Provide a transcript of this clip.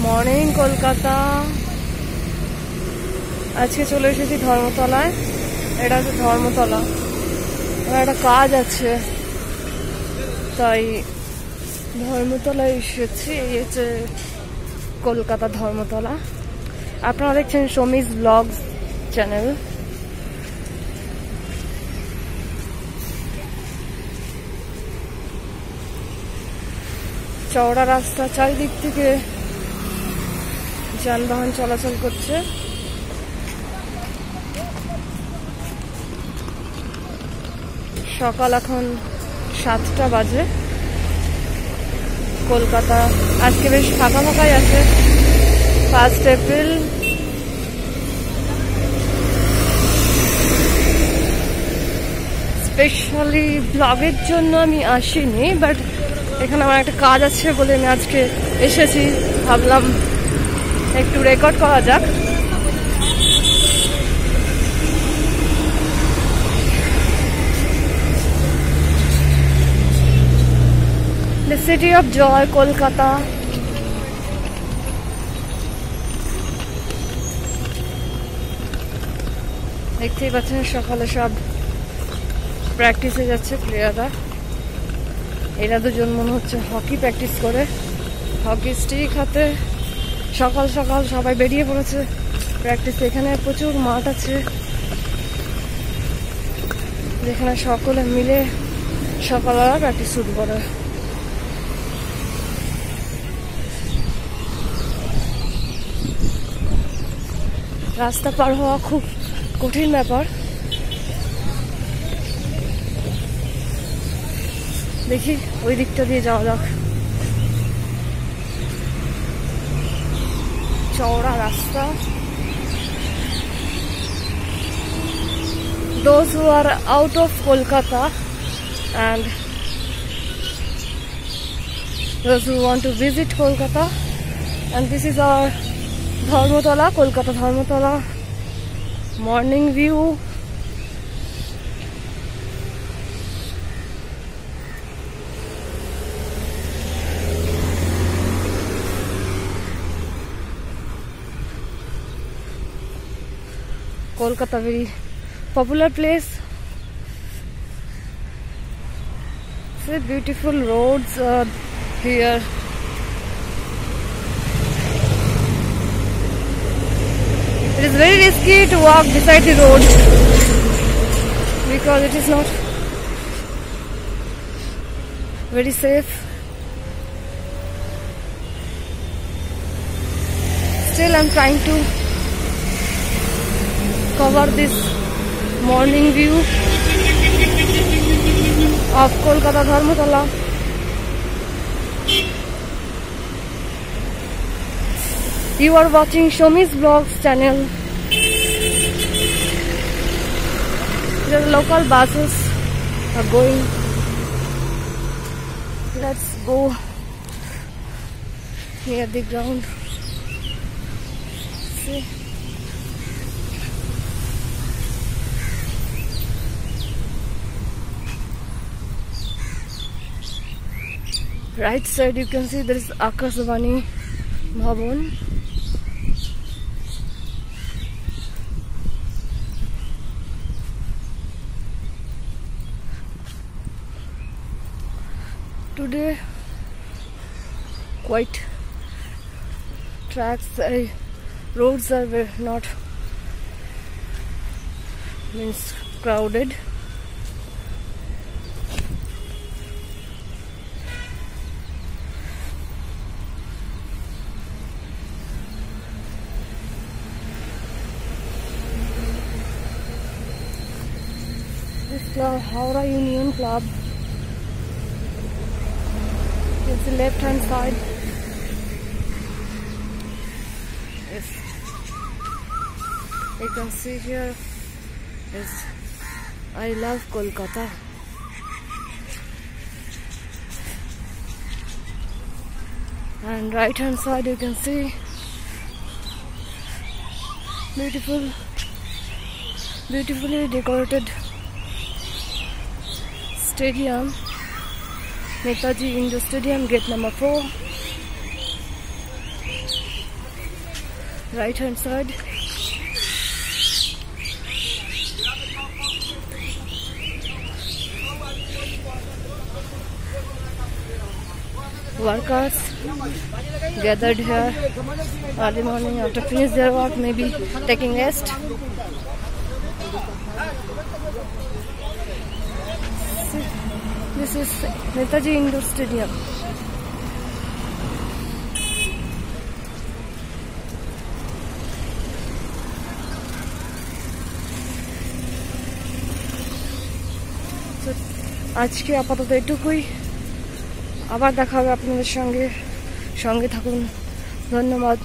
Morning Kolkata. আজকে চলে এসেছি ধর্মতলায়। এটা হচ্ছে ধর্মতলা। আমার একটা কাজ আছে, তাই ধর্মতলায় এসেছি। এই হচ্ছে কলকাতা ধর্মতলা। আপনারা দেখছেন সমীজ ব্লগস চ্যানেল। চওড়া রাস্তা, চারিদিক থেকে যানবাহন চলাচল করছে। সকাল এখন 7টা বাজে। কলকাতা আজকে বেশ ফাঁকা ফাঁকাই আছে। 1 এপ্রিল। স্পেশালি ব্লগের জন্য আমি আসিনি, বাট এখানে আমার একটা কাজ আছে বলে আমি আজকে এসেছি। ভাবলাম একটু রেকর্ড করা যাক। The city of joy, Kolkata. দেখতেই পাচ্ছেন সকালে সব প্র্যাকটিসে যাচ্ছে প্লেয়াররা। এরা দুজন মনে হচ্ছে হকি প্র্যাকটিস করে। হকি স্টিক হাতে সকাল সকাল সবাই বেরিয়ে পড়েছে প্র্যাকটিস। এখানে প্রচুর মাঠ আছে যেখানে সকলে মিলে সকালবেলা প্র্যাকটিস শুরু করে। রাস্তা পার হওয়া খুব কঠিন ব্যাপার। দেখি ওই দিকটা দিয়ে যাওয়া যাক। চওড়া রাস্তা। Those who are out of Kolkata and those who want to visit Kolkata, and this is our Dharmotala, Kolkata Dharmotala morning view. Kolkata, very popular place. See beautiful roads here. It is very risky to walk beside the road because it is not very safe. Still, I am trying to cover this morning view of Kolkata Dharmotala. You are watching Shomi's Vlogs channel. The local buses are going. Let's go near the ground. See. Right side you can see there is Akashvani Bhavan. Today quite tracks, roads are not means crowded. This club, Howrah Union Club. It's the left hand side. Yes, you can see here is I love Kolkata. And right hand side you can see beautifully decorated stadium, Netaji Indoor Stadium, gate number 4. right hand side. Workers gathered here early morning after finish their work, maybe taking rest. This is Netaji Indoor Stadium. আজকে আপাতত এটুকুই, আবার দেখা হবে আপনাদের সঙ্গে থাকুন। ধন্যবাদ।